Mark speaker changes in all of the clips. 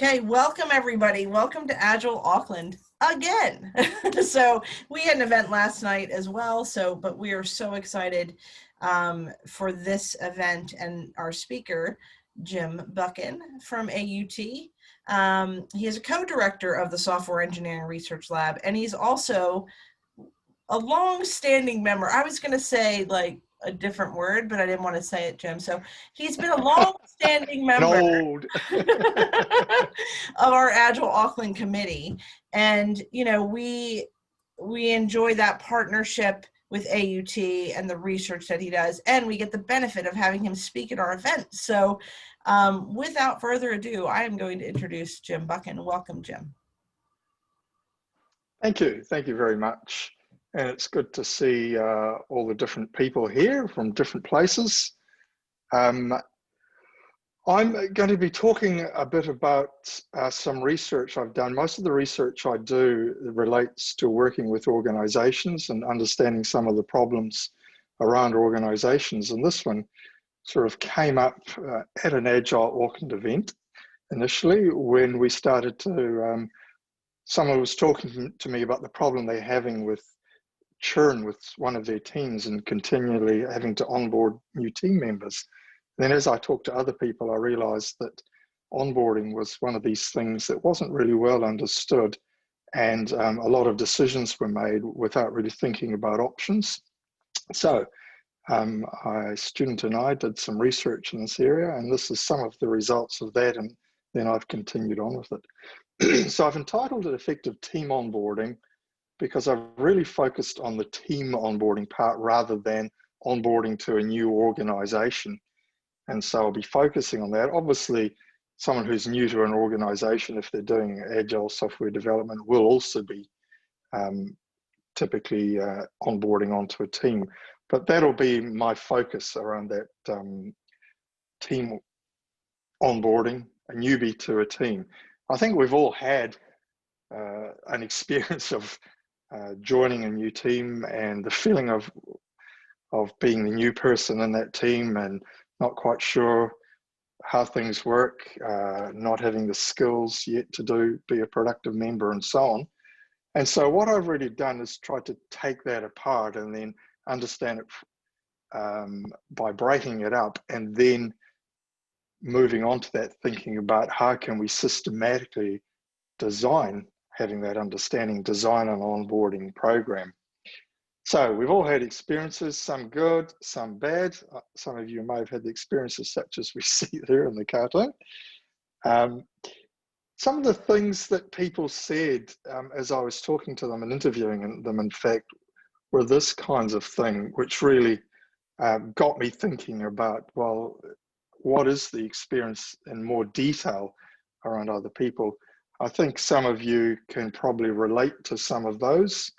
Speaker 1: Okay, welcome everybody. Welcome to Agile Auckland again. So we had an event last night as well, but we are so excited for this event and our speaker, Jim Buchan from AUT. He is a co-director of the Software Engineering Research Lab, and he's also a long-standing member. I was going to say like a different word, but I didn't want to say it, Jim. So he's been a long-standing member of our Agile Auckland committee. And, you know, we enjoy that partnership with AUT and the research that he does, and we get the benefit of having him speak at our event. So without further ado, I am going to introduce Jim Buchan. Welcome, Jim.
Speaker 2: Thank you. Thank you very much. And it's good to see all the different people here from different places. I'm going to be talking a bit about some research I've done. Most of the research I do relates to working with organizations and understanding some of the problems around organizations. And this one sort of came up at an Agile Auckland event initially when we started to, someone was talking to me about the problem they're having with churn with one of their teams and continually having to onboard new team members. Then as I talked to other people, I realized that onboarding was one of these things that wasn't really well understood, and a lot of decisions were made without really thinking about options. So a student and I did some research in this area, and this is some of the results of that, and then I've continued on with it. So I've entitled it Effective Team Onboarding because I've really focused on the team onboarding part rather than onboarding to a new organization. And so I'll be focusing on that. Obviously, someone who's new to an organization, if they're doing agile software development, will also be typically onboarding onto a team. But that'll be my focus around that team onboarding, a newbie to a team. I think we've all had an experience of joining a new team and the feeling of being the new person in that team and not quite sure how things work, not having the skills yet to be a productive member and so on. And so what I've really done is try to take that apart and then understand it by breaking it up and then moving on to that, thinking about how can we systematically design, having that understanding, design an onboarding program. So we've all had experiences, some good, some bad. Some of you may have had the experiences such as we see there in the cartoon. Some of the things that people said as I was talking to them and interviewing them, in fact, were this kinds of thing, which really got me thinking about, well, what is the experience in more detail around other people? I think some of you can probably relate to some of those.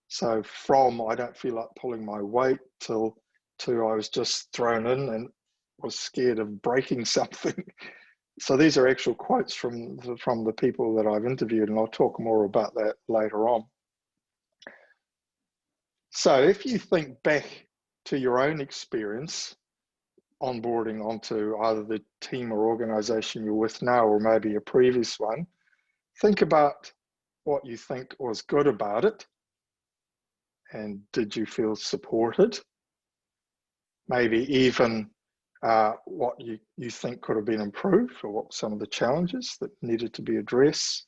Speaker 2: So from I don't feel like pulling my weight to I was just thrown in and was scared of breaking something. So these are actual quotes from the people that I've interviewed, and I'll talk more about that later on. So if you think back to your own experience onboarding onto either the team or organization you're with now, or maybe a previous one, think about what you think was good about it. And did you feel supported? Maybe even what you think could have been improved, or what some of the challenges that needed to be addressed.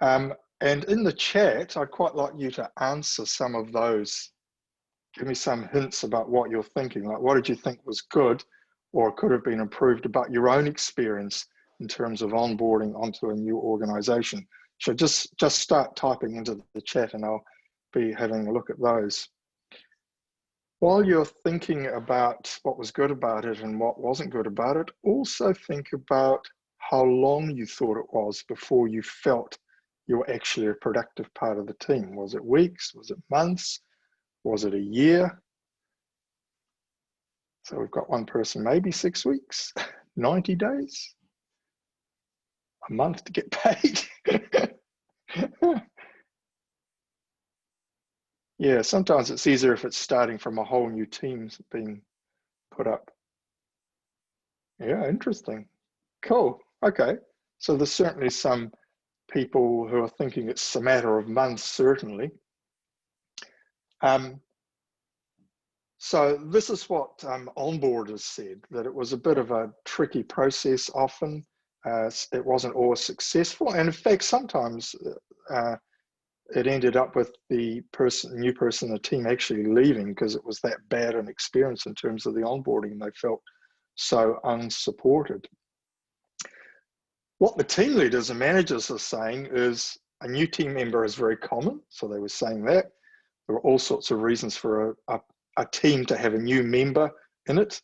Speaker 2: And in the chat, I'd quite like you to answer some of those. Give me some hints about what you're thinking. Like, what did you think was good or could have been improved about your own experience in terms of onboarding onto a new organization? So just start typing into the chat and I'll be having a look at those. While you're thinking about what was good about it and what wasn't good about it, also think about how long you thought it was before you felt you were actually a productive part of the team. Was it weeks? Was it months? Was it a year? So we've got one person, maybe 6 weeks, 90 days, a month to get paid. Yeah, sometimes it's easier if it's starting from a whole new team being put up. Yeah, interesting. Cool. Okay. So there's certainly some people who are thinking it's a matter of months, certainly. So this is what onboarders said, that it was a bit of a tricky process often. It wasn't always successful. And in fact, sometimes it ended up with the new person in the team actually leaving because it was that bad an experience in terms of the onboarding. They felt so unsupported. What the team leaders and managers are saying is a new team member is very common. So they were saying that. There were all sorts of reasons for a team to have a new member in it.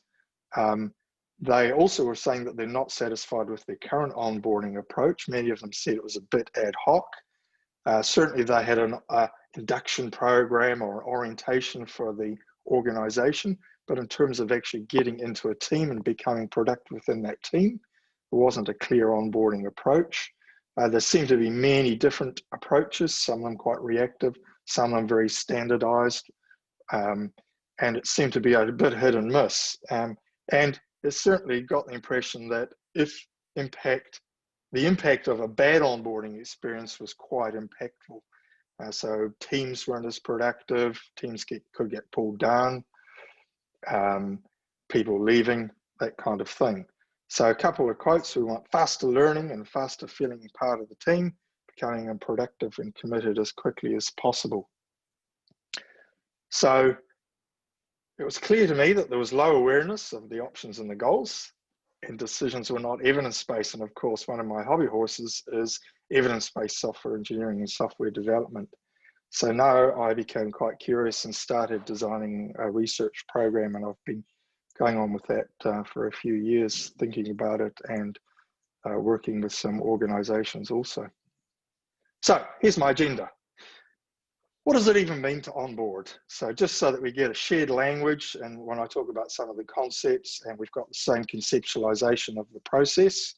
Speaker 2: They also were saying that they're not satisfied with their current onboarding approach. Many of them said it was a bit ad hoc. Certainly they had an induction program or an orientation for the organization, but in terms of actually getting into a team and becoming productive within that team, there wasn't a clear onboarding approach. There seemed to be many different approaches, some of them quite reactive, some of them very standardized, and it seemed to be a bit hit and miss. And it certainly got the impression that if the impact of a bad onboarding experience was quite impactful. So teams weren't as productive, teams could get pulled down, people leaving, that kind of thing. So a couple of quotes: we want faster learning and faster feeling part of the team, becoming productive and committed as quickly as possible. So it was clear to me that there was low awareness of the options and the goals, and decisions were not evidence-based. And of course, one of my hobby horses is evidence-based software engineering and software development. So now I became quite curious and started designing a research program, and I've been going on with that for a few years, thinking about it and working with some organizations also. So here's my agenda. What does it even mean to onboard? So just so that we get a shared language, and when I talk about some of the concepts and we've got the same conceptualization of the process,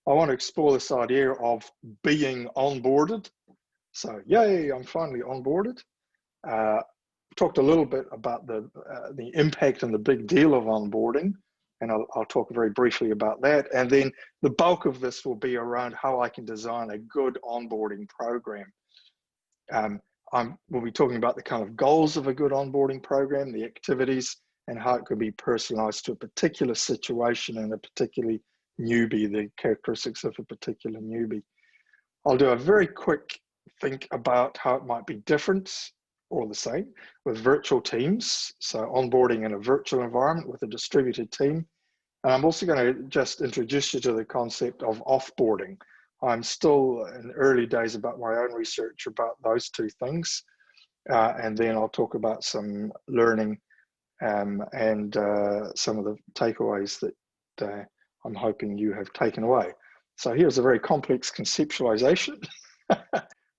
Speaker 2: I want to explore this idea of being onboarded. So yay, I'm finally onboarded. Talked a little bit about the impact and the big deal of onboarding, and I'll talk very briefly about that. And then the bulk of this will be around how I can design a good onboarding program. We'll be talking about the kind of goals of a good onboarding program, the activities, and how it could be personalized to a particular situation and a particularly newbie, the characteristics of a particular newbie. I'll do a very quick think about how it might be different or the same with virtual teams. So onboarding in a virtual environment with a distributed team. And I'm also going to just introduce you to the concept of offboarding. I'm still in early days about my own research about those two things. And then I'll talk about some learning and some of the takeaways that I'm hoping you have taken away. So here's a very complex conceptualization.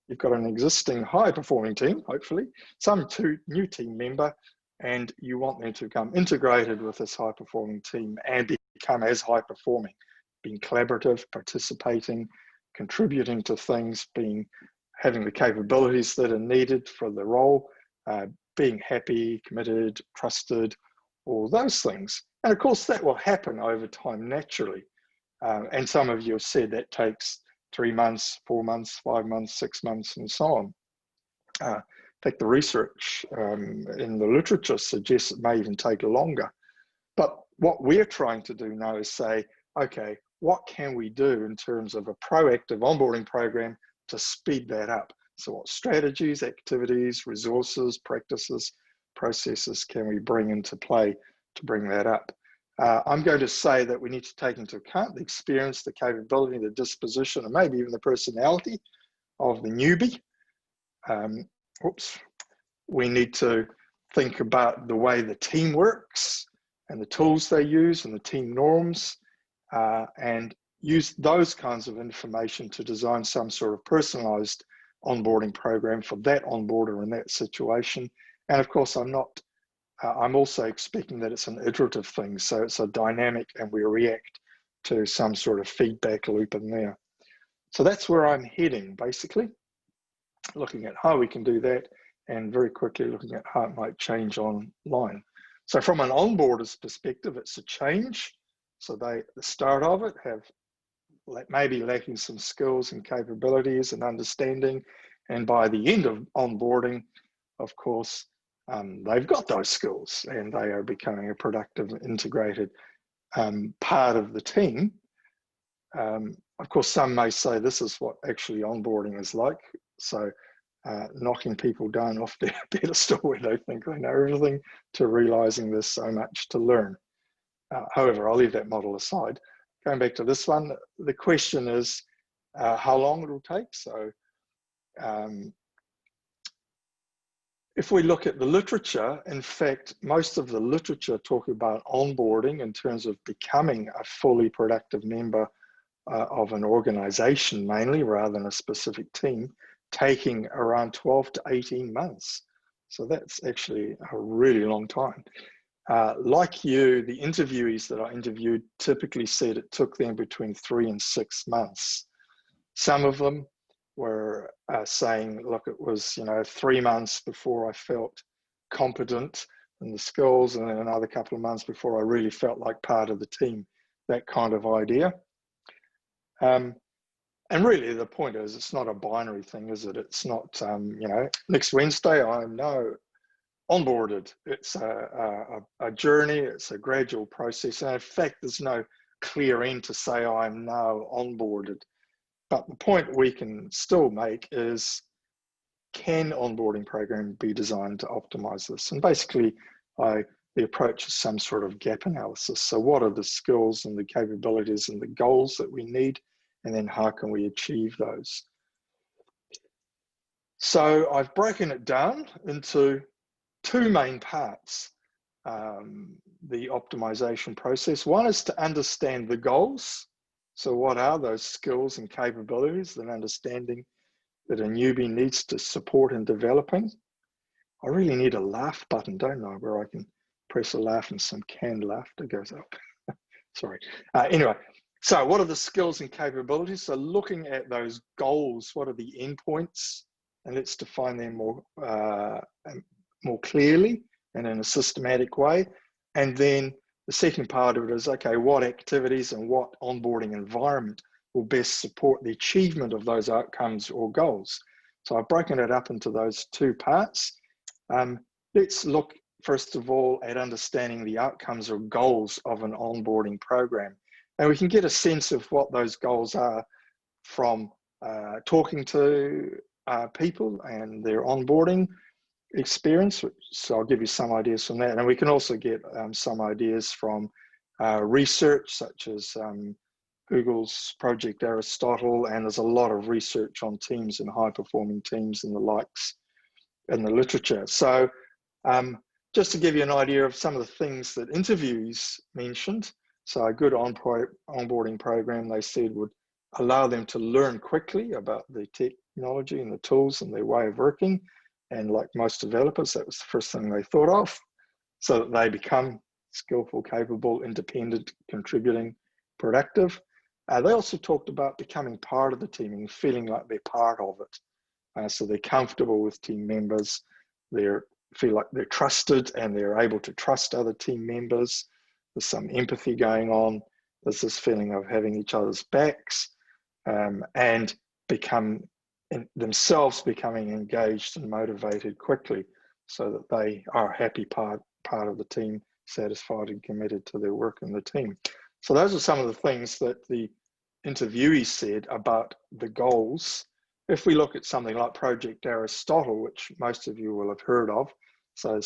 Speaker 2: You've got an existing high-performing team, hopefully, some new team member, and you want them to become integrated with this high-performing team and become as high-performing, being collaborative, participating, contributing to things, having the capabilities that are needed for the role, being happy, committed, trusted, all those things. And of course, that will happen over time naturally. And some of you have said that takes 3 months, 4 months, 5 months, 6 months, and so on. In fact, the research in the literature suggests it may even take longer. But what we're trying to do now is say, okay, what can we do in terms of a proactive onboarding program to speed that up? So what strategies, activities, resources, practices, processes can we bring into play to bring that up? I'm going to say that we need to take into account the experience, the capability, the disposition, and maybe even the personality of the newbie. We need to think about the way the team works and the tools they use and the team norms, and use those kinds of information to design some sort of personalized onboarding program for that onboarder in that situation. And of course, I'm also expecting that it's an iterative thing, so it's a dynamic and we react to some sort of feedback loop in there. So that's where I'm heading, basically, looking at how we can do that and very quickly looking at how it might change online. So from an onboarder's perspective, it's a change. So they, at the start of it, have maybe lacking some skills and capabilities and understanding. And by the end of onboarding, of course, they've got those skills and they are becoming a productive, integrated part of the team. Of course, some may say this is what actually onboarding is like. So knocking people down off their pedestal where they think they know everything to realizing there's so much to learn. However, I'll leave that model aside. Going back to this one, the question is how long it will take. So if we look at the literature, in fact, most of the literature talk about onboarding in terms of becoming a fully productive member of an organization mainly, rather than a specific team, taking around 12 to 18 months. So that's actually a really long time. Like you, the interviewees that I interviewed typically said it took them between 3 and 6 months. Some of them were saying, look, it was 3 months before I felt competent in the skills, and then another couple of months before I really felt like part of the team, that kind of idea. And really the point is, it's not a binary thing, is it? It's not, next Wednesday I'm now onboarded. It's a journey, it's a gradual process. And in fact, there's no clear end to say I'm now onboarded. But the point we can still make is, can onboarding program be designed to optimize this? And basically, the approach is some sort of gap analysis. So what are the skills and the capabilities and the goals that we need? And then how can we achieve those? So I've broken it down into 2 main parts, the optimization process. One is to understand the goals. So what are those skills and capabilities and understanding that a newbie needs to support in developing? I really need a laugh button, don't I, where I can press a laugh and some canned laughter goes up. Sorry. Anyway, so what are the skills and capabilities? So looking at those goals, what are the endpoints? And let's define them more clearly and in a systematic way. And then the second part of it is, okay, what activities and what onboarding environment will best support the achievement of those outcomes or goals? So I've broken it up into those 2 parts. Let's look, first of all, at understanding the outcomes or goals of an onboarding program. And we can get a sense of what those goals are from talking to people and their onboarding experience. So I'll give you some ideas from that. And we can also get some ideas from research, such as Google's Project Aristotle, and there's a lot of research on teams and high-performing teams and the likes in the literature. So just to give you an idea of some of the things that interviewees mentioned, so a good onboarding program, they said, would allow them to learn quickly about the technology and the tools and their way of working. And like most developers, that was the first thing they thought of, so that they become skillful, capable, independent, contributing, productive. They also talked about becoming part of the team and feeling like they're part of it. So they're comfortable with team members, they feel like they're trusted and they're able to trust other team members. There's some empathy going on. There's this feeling of having each other's backs, and themselves becoming engaged and motivated quickly, so that they are a happy part of the team, satisfied and committed to their work in the team. So those are some of the things that the interviewee said about the goals. If we look at something like Project Aristotle, which most of you will have heard of, so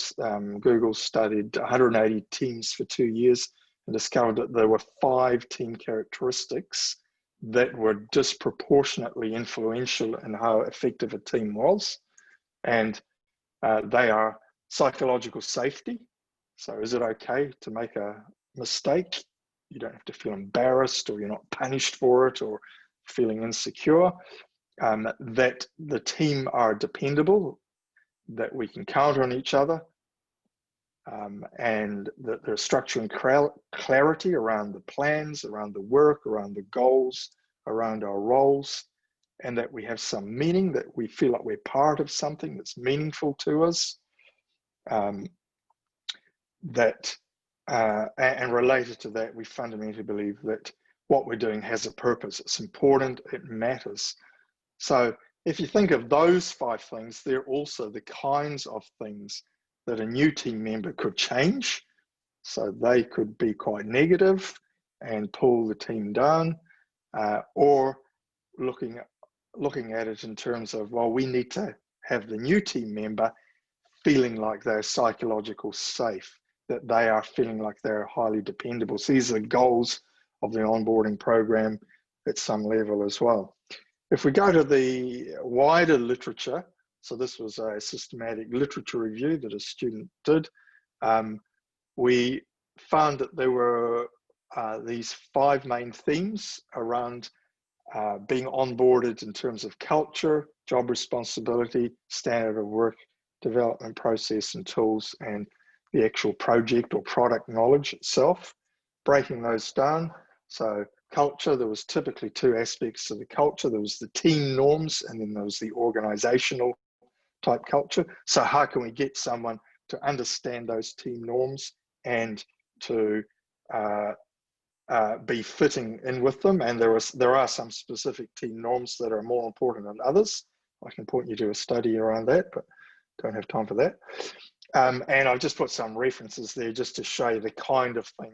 Speaker 2: Google studied 180 teams for 2 years and discovered that there were 5 team characteristics that were disproportionately influential in how effective a team was. And they are psychological safety. So is it okay to make a mistake? You don't have to feel embarrassed, or you're not punished for it, or feeling insecure. That the team are dependable, that we can count on each other, and that there's structure and clarity around the plans, around the work, around the goals, around our roles, and that we have some meaning, that we feel like we're part of something that's meaningful to us. And related to that, we fundamentally believe that what we're doing has a purpose. It's important, it matters. So if you think of those 5 things, they're also the kinds of things that a new team member could change. So they could be quite negative and pull the team down, or looking at it in terms of, well, we need to have the new team member feeling like they're psychologically safe, that they are feeling like they're highly dependable. So these are the goals of the onboarding program at some level as well. If we go to the wider literature, so this was a systematic literature review that a student did, we found that there were these 5 main themes around being onboarded in terms of culture, job responsibility, standard of work, development process and tools, and the actual project or product knowledge itself. Breaking those down, so culture, there was typically 2 aspects to the culture. There was the team norms, and then there was the organizational type culture. So how can we get someone to understand those team norms and to be fitting in with them? And there are some specific team norms that are more important than others. I can point you to a study around that, but don't have time for that. And I've just put some references there just to show you the kind of thing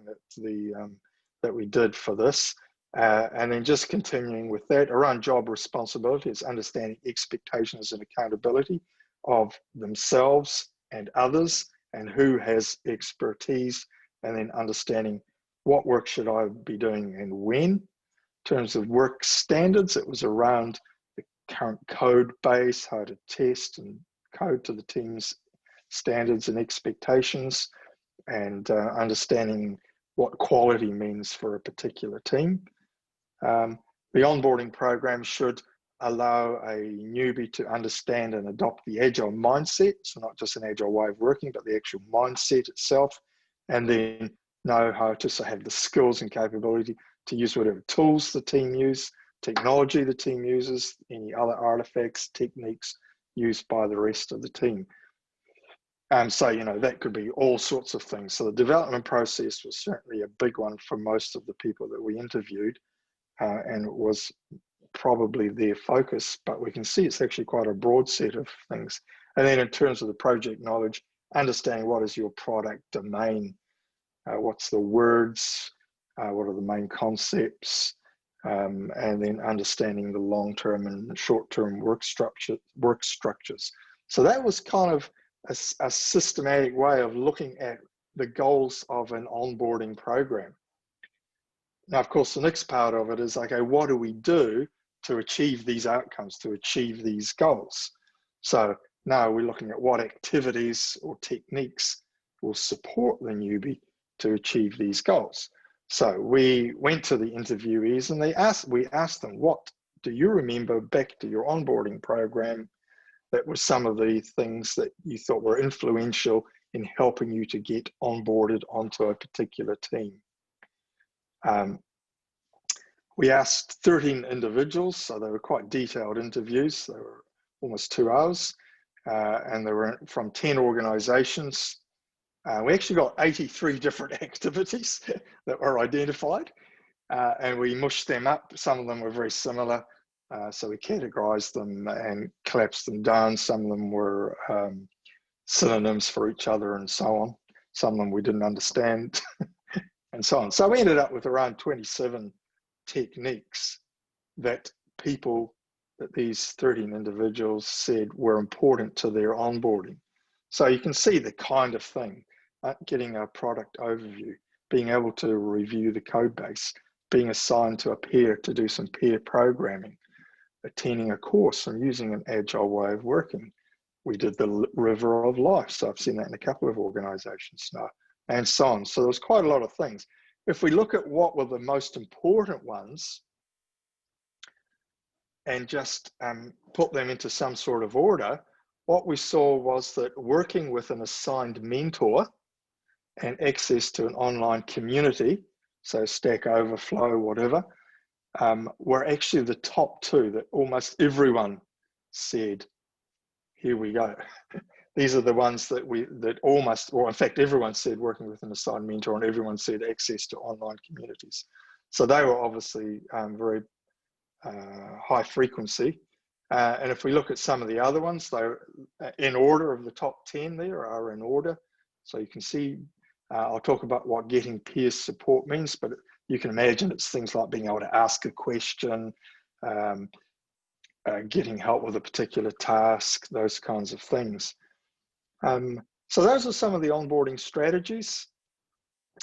Speaker 2: that we did for this. And then just continuing with that, around job responsibility, it's understanding expectations and accountability of themselves and others, and who has expertise, and then understanding what work should I be doing and when. In terms of work standards, it was around the current code base, how to test and code to the team's standards and expectations, and understanding what quality means for a particular team. The onboarding program should allow a newbie to understand and adopt the agile mindset, so not just an agile way of working, but the actual mindset itself, and then know how to have the skills and capability to use whatever tools the team use, technology the team uses, any other artifacts, techniques used by the rest of the team. So, that could be all sorts of things. So the development process was certainly a big one for most of the people that we interviewed, and it was probably their focus, but we can see it's actually quite a broad set of things. And then in terms of the project knowledge, understanding what is your product domain, what's the words, what are the main concepts, and then understanding the long-term and short-term work structures. So that was kind of a systematic way of looking at the goals of an onboarding program. Now, of course, the next part of it is, okay, what do we do to achieve these outcomes, to achieve these goals? So now we're looking at what activities or techniques will support the newbie to achieve these goals. So we went to the interviewees and we asked them, what do you remember back to your onboarding program that were some of the things that you thought were influential in helping you to get onboarded onto a particular team? We asked 13 individuals, so they were quite detailed interviews. They were almost 2 hours, and they were from 10 organizations. We actually got 83 different activities that were identified, and we mushed them up. Some of them were very similar, so we categorized them and collapsed them down. Some of them were synonyms for each other and so on. Some of them we didn't understand and so on. So we ended up with around 27 techniques that these 13 individuals said were important to their onboarding. So you can see the kind of thing, getting a product overview, being able to review the code base, being assigned to a peer to do some peer programming, attending a course and using an agile way of working. We did the river of life, so I've seen that in a couple of organizations now, and so on. So there's quite a lot of things. If we look at what were the most important ones and just put them into some sort of order, what we saw was that working with an assigned mentor and access to an online community, so Stack Overflow, whatever, were actually the top 2 that almost everyone said, here we go. These are the ones that in fact, everyone said working with an assigned mentor, and everyone said access to online communities. So they were obviously very high frequency. And if we look at some of the other ones, they're in order of the top 10 there are in order. So you can see, I'll talk about what getting peer support means, but you can imagine it's things like being able to ask a question, getting help with a particular task, those kinds of things. So those are some of the onboarding strategies.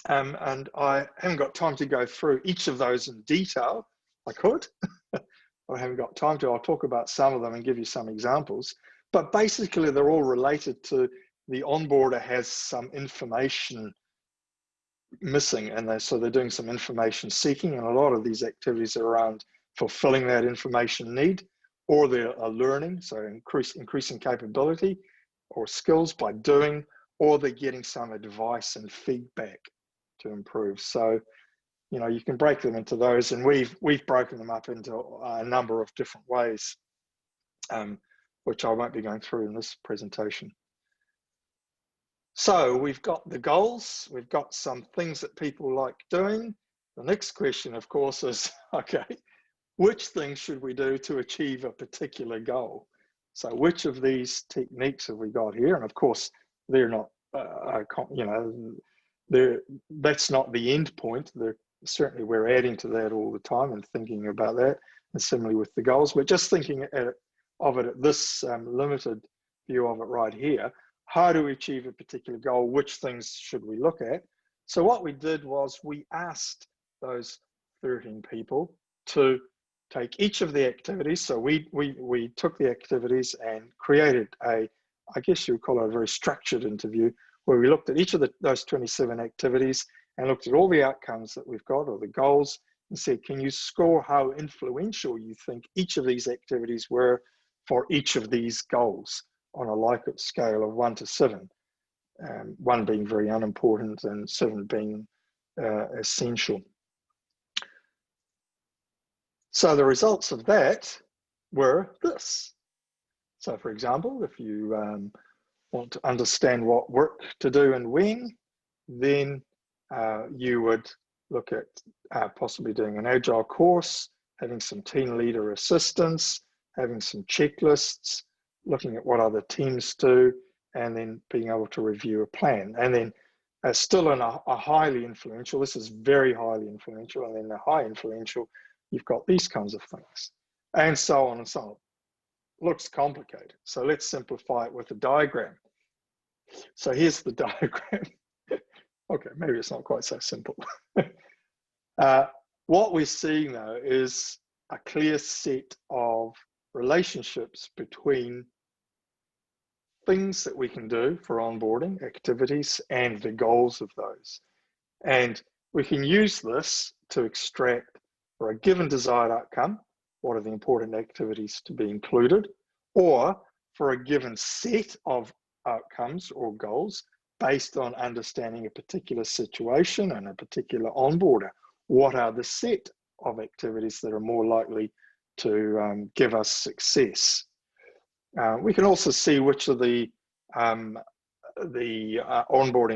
Speaker 2: And I haven't got time to go through each of those in detail. I could. I haven't got time to. I'll talk about some of them and give you some examples. But basically, they're all related to the onboarder has some information missing, and so they're doing some information seeking, and a lot of these activities are around fulfilling that information need, or they're learning, so increasing capability or skills by doing, or they're getting some advice and feedback to improve. So, you know, you can break them into those, and we've broken them up into a number of different ways, which I won't be going through in this presentation. So we've got the goals, we've got some things that people like doing. The next question, of course, is, okay, which things should we do to achieve a particular goal? So which of these techniques have we got here? And of course, they're not, you know, that's not the end point. Certainly we're adding to that all the time and thinking about that, and similarly with the goals. We're just thinking of it at this limited view of it right here. How do we achieve a particular goal? Which things should we look at? So what we did was we asked those 13 people to take each of the activities. So we took the activities and created I guess you would call it a very structured interview, where we looked at each of those 27 activities and looked at all the outcomes that we've got, or the goals, and said, can you score how influential you think each of these activities were for each of these goals on a Likert scale of 1 to 7, 1 being very unimportant and 7 being essential. So the results of that were this. So for example, if you want to understand what work to do and when, then you would look at possibly doing an agile course, having some team leader assistance, having some checklists, looking at what other teams do, and then being able to review a plan. And then still in a highly influential, this is very highly influential, and then the high influential, you've got these kinds of things, and so on and so on. Looks complicated. So let's simplify it with a diagram. So here's the diagram. Okay, maybe it's not quite so simple. What we're seeing though is a clear set of relationships between things that we can do for onboarding, activities, and the goals of those. And we can use this to extract, for a given desired outcome, what are the important activities to be included, or for a given set of outcomes or goals based on understanding a particular situation and a particular onboarder, what are the set of activities that are more likely to give us success. We can also see which of the onboarding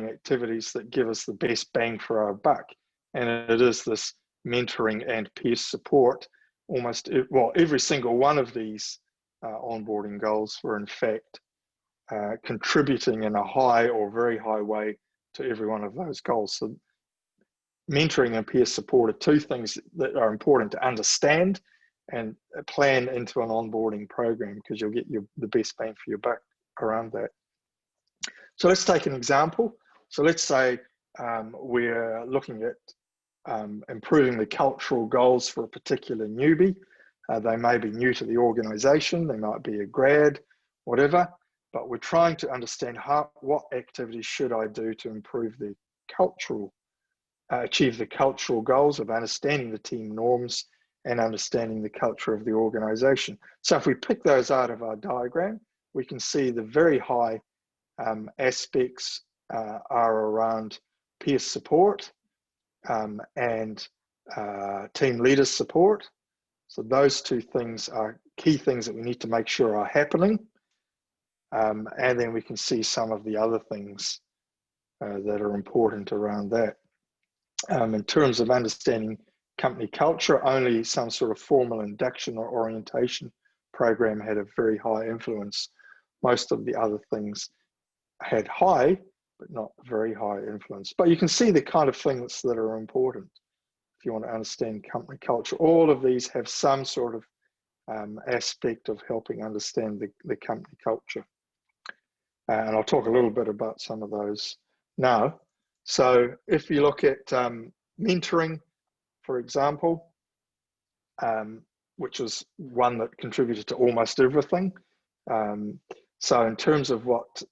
Speaker 2: activities that give us the best bang for our buck. And it is this mentoring and peer support. Almost, well, every single one of these onboarding goals were in fact contributing in a high or very high way to every one of those goals. So mentoring and peer support are two things that are important to understand and plan into an onboarding program, because you'll get the best bang for your buck around that. So let's take an example. So let's say we're looking at improving the cultural goals for a particular newbie. They may be new to the organization, they might be a grad, whatever, but we're trying to understand what activities should I do to improve the cultural, achieve the cultural goals of understanding the team norms and understanding the culture of the organization. So if we pick those out of our diagram, we can see the very high aspects are around peer support and team leader support. So those two things are key things that we need to make sure are happening. And then we can see some of the other things that are important around that. In terms of understanding company culture. Only some sort of formal induction or orientation program had a very high influence. Most of the other things had high, but not very high influence. But you can see the kind of things that are important if you want to understand company culture. All of these have some sort of aspect of helping understand the company culture. And I'll talk a little bit about some of those now. So if you look at mentoring, for example, which is one that contributed to almost everything. So in terms of what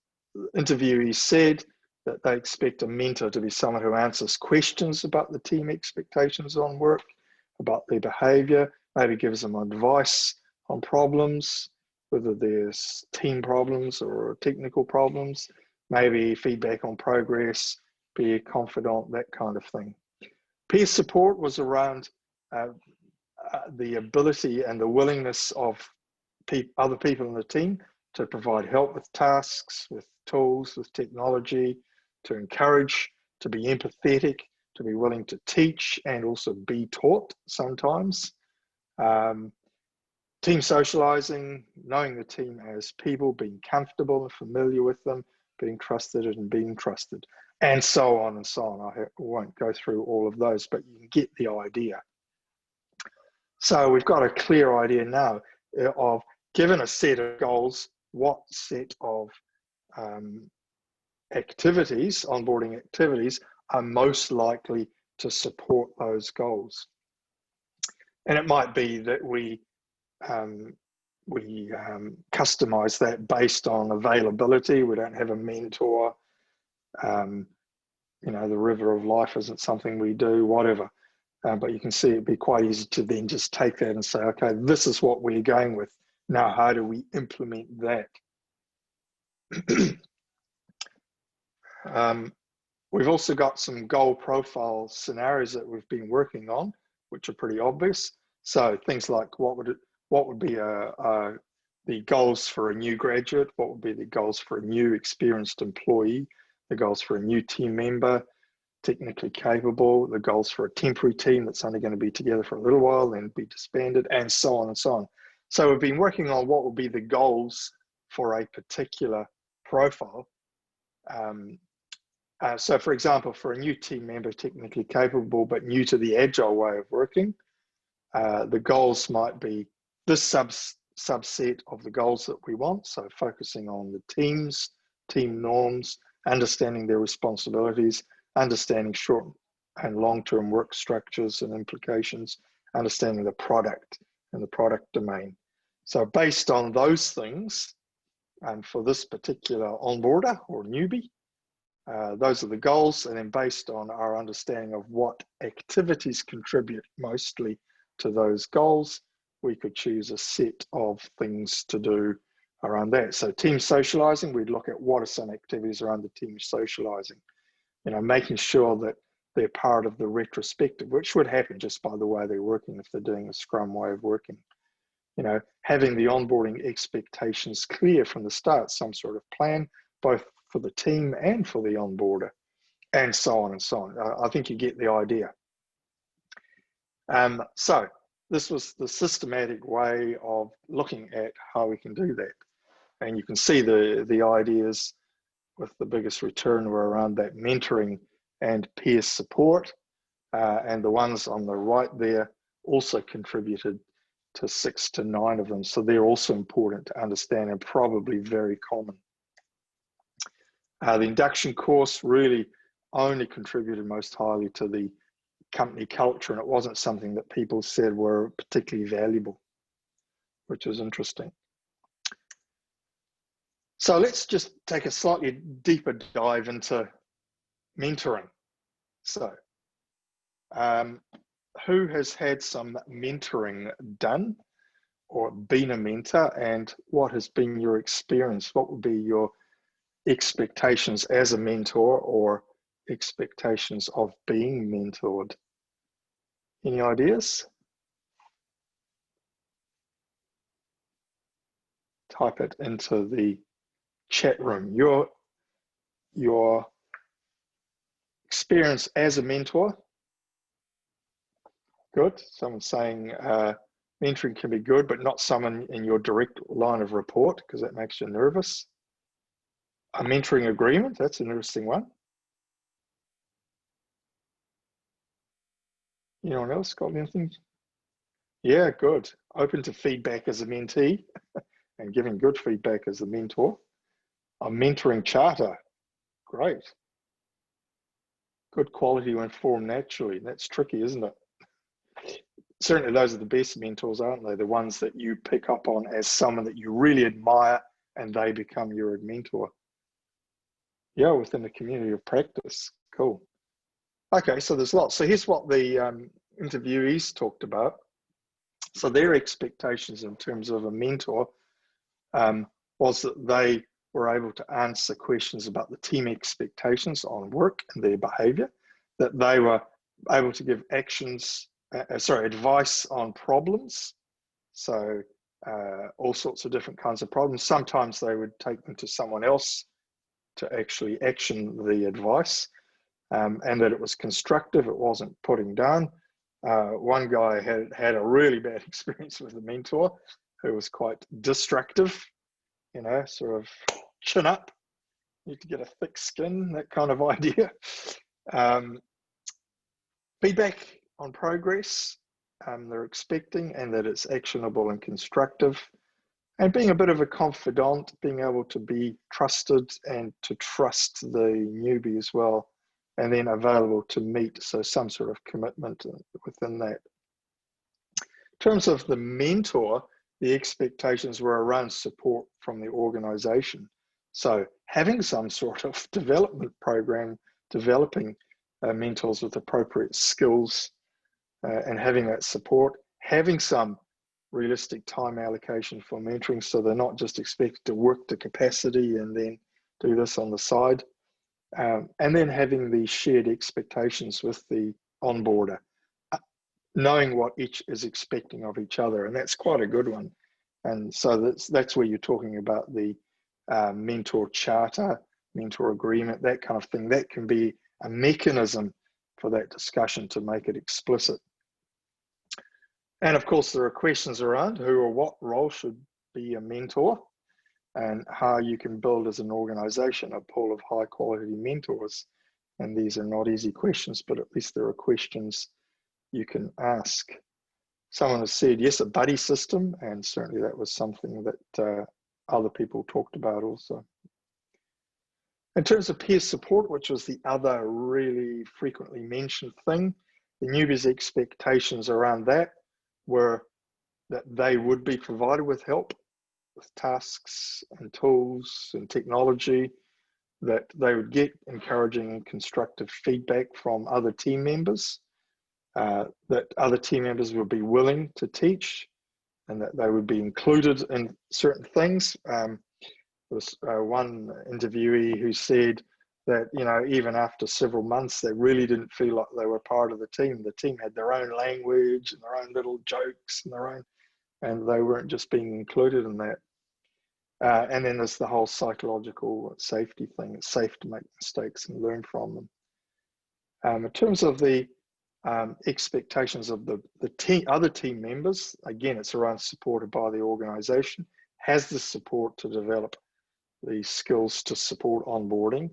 Speaker 2: interviewees said, that they expect a mentor to be someone who answers questions about the team expectations on work, about their behavior, maybe gives them advice on problems, whether there's team problems or technical problems, maybe feedback on progress, be a confidant, that kind of thing. Peer support was around the ability and the willingness of other people in the team to provide help with tasks, with tools, with technology, to encourage, to be empathetic, to be willing to teach and also be taught sometimes. Team socializing, knowing the team as people, being comfortable and familiar with them, being trusted and being trusted, and so on and so on. I won't go through all of those, but you can get the idea. So we've got a clear idea now of, given a set of goals, what set of activities, onboarding activities, are most likely to support those goals. And it might be that we customize that based on availability. We don't have a mentor. You know, the river of life isn't something we do, whatever. But you can see it'd be quite easy to then just take that and say, okay, this is what we're going with. Now, how do we implement that? We've also got some goal profile scenarios that we've been working on, which are pretty obvious. So things like what would be the goals for a new graduate? What would be the goals for a new experienced employee? The goals for a new team member, technically capable, the goals for a temporary team that's only going to be together for a little while, then be disbanded, and so on and so on. So we've been working on what would be the goals for a particular profile. So for example, for a new team member, technically capable, but new to the agile way of working, the goals might be this subset of the goals that we want. So focusing on the teams, team norms, understanding their responsibilities, understanding short and long-term work structures and implications, understanding the product and the product domain. So based on those things, and for this particular onboarder or newbie, those are the goals. And then based on our understanding of what activities contribute mostly to those goals, we could choose a set of things to do around that. So team socializing, we'd look at what are some activities around the team socializing. You know, making sure that they're part of the retrospective, which would happen just by the way they're working if they're doing a Scrum way of working. You know, having the onboarding expectations clear from the start, some sort of plan, both for the team and for the onboarder, and so on and so on. I think you get the idea. So this was the systematic way of looking at how we can do that. And you can see the ideas with the biggest return were around that mentoring and peer support. And the ones on the right there also contributed to 6 to 9 of them. So they're also important to understand and probably very common. The induction course really only contributed most highly to the company culture, and it wasn't something that people said were particularly valuable, which is interesting. So let's just take a slightly deeper dive into mentoring. So who has had some mentoring done or been a mentor, and what has been your experience? What would be your expectations as a mentor or expectations of being mentored? Any ideas? Type it into the chat room. Your experience as a mentor Good. Someone's saying mentoring can be good, but not someone in your direct line of report because that makes you nervous. A mentoring agreement, that's an interesting one. Anyone else got anything? Yeah, good. Open to feedback as a mentee and giving good feedback as a mentor. A mentoring charter, great. Good quality when formed naturally. That's tricky, isn't it? Certainly those are the best mentors, aren't they? The ones that you pick up on as someone that you really admire and they become your mentor. Yeah, within the community of practice. Cool. Okay, so there's lots. So here's what the interviewees talked about. So their expectations in terms of a mentor was that they were able to answer questions about the team expectations on work and their behavior, that they were able to give advice on problems. So all sorts of different kinds of problems. Sometimes they would take them to someone else to actually action the advice, and that it was constructive, it wasn't putting down. One guy had a really bad experience with a mentor who was quite destructive, you know, sort of chin up, need to get a thick skin, that kind of idea. Feedback on progress they're expecting, and that it's actionable and constructive. And being a bit of a confidant, being able to be trusted and to trust the newbie as well, and then available to meet, so some sort of commitment within that. In terms of the mentor, the expectations were around support from the organization. So having some sort of development program, developing mentors with appropriate skills and having that support, having some realistic time allocation for mentoring, so they're not just expected to work to capacity and then do this on the side. And then having the shared expectations with the onboarder, knowing what each is expecting of each other, and that's quite a good one. And so that's where you're talking about the mentor charter, mentor agreement, that kind of thing. That can be a mechanism for that discussion to make it explicit. And of course, there are questions around who or what role should be a mentor, and how you can build as an organization a pool of high quality mentors. And these are not easy questions, but at least there are questions you can ask. Someone has said, yes, a buddy system, and certainly that was something that other people talked about also. In terms of peer support, which was the other really frequently mentioned thing, the newbies' expectations around that were that they would be provided with help, with tasks and tools and technology, that they would get encouraging and constructive feedback from other team members, that other team members would be willing to teach, and that they would be included in certain things. There was one interviewee who said that, you know, even after several months, they really didn't feel like they were part of the team. The team had their own language and their own little jokes and their own, and they weren't just being included in that. And then there's the whole psychological safety thing. It's safe to make mistakes and learn from them. In terms of the expectations of the other team members, again, it's around supported by the organization, has the support to develop the skills to support onboarding.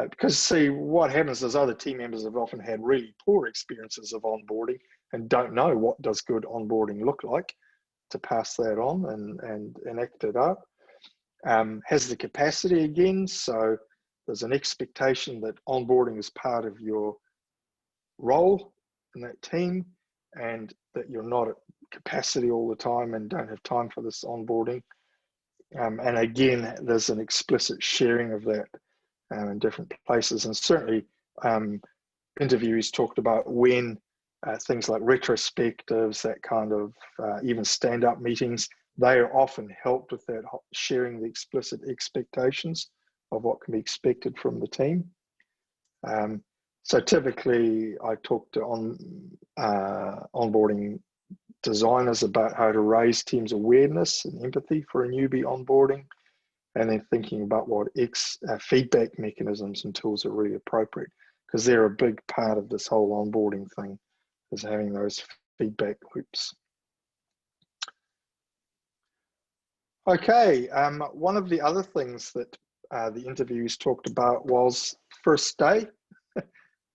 Speaker 2: Because see, what happens is other team members have often had really poor experiences of onboarding and don't know what does good onboarding look like to pass that on and enact it out. Has the capacity again, so there's an expectation that onboarding is part of your role in that team, and that you're not at capacity all the time and don't have time for this onboarding. And again, there's an explicit sharing of that in different places. And certainly interviewees talked about when things like retrospectives, that kind of even stand-up meetings, they are often helped with that, sharing the explicit expectations of what can be expected from the team. So typically I talk to onboarding designers about how to raise teams' awareness and empathy for a newbie onboarding, and then thinking about what feedback mechanisms and tools are really appropriate, because they're a big part of this whole onboarding thing, is having those feedback loops. Okay, one of the other things that the interviews talked about was first day.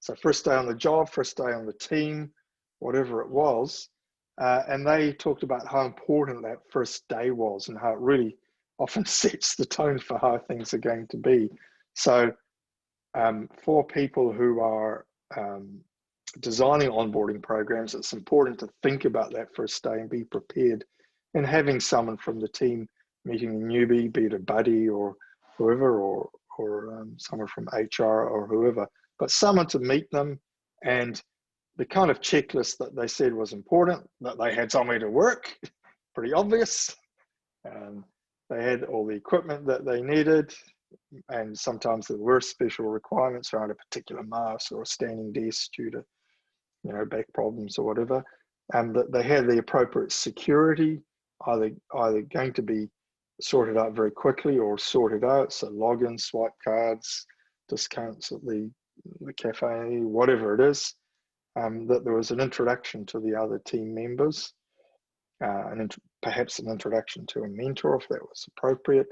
Speaker 2: So first day on the job, first day on the team, whatever it was. And they talked about how important that first day was and how it really often sets the tone for how things are going to be. So for people who are designing onboarding programs, it's important to think about that first day and be prepared. And having someone from the team meeting a newbie, be it a buddy or whoever, or someone from HR or whoever, but someone to meet them, and the kind of checklist that they said was important, that they had somewhere to work, pretty obvious. They had all the equipment that they needed, and sometimes there were special requirements around a particular mouse or a standing desk due to, you know, back problems or whatever, and that they had the appropriate security, either going to be sorted out very quickly or sorted out, so login, swipe cards, discounts at the cafe, whatever it is, that there was an introduction to the other team members, and perhaps an introduction to a mentor if that was appropriate.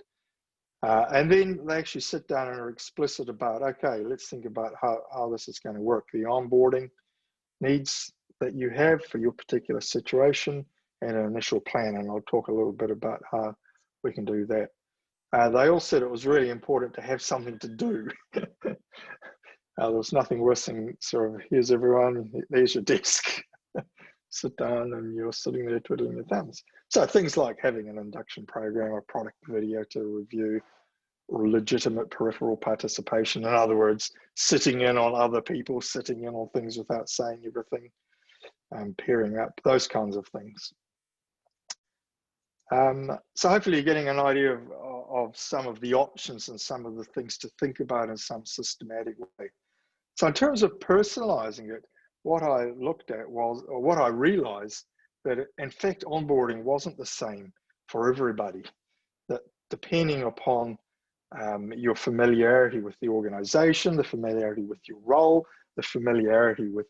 Speaker 2: And then they actually sit down and are explicit about, okay, let's think about how this is going to work, the onboarding needs that you have for your particular situation, and an initial plan. And I'll talk a little bit about how we can do that. They all said it was really important to have something to do. There was nothing worse than sort of, here's everyone, there's your desk. Sit down and you're sitting there twiddling your thumbs. So things like having an induction program or product video to review, or legitimate peripheral participation. In other words, sitting in on other people, sitting in on things without saying everything, pairing up, those kinds of things. So hopefully you're getting an idea of some of the options and some of the things to think about in some systematic way. So in terms of personalizing it, what I looked at was, or what I realized, that in fact onboarding wasn't the same for everybody, that depending upon your familiarity with the organization, the familiarity with your role, the familiarity with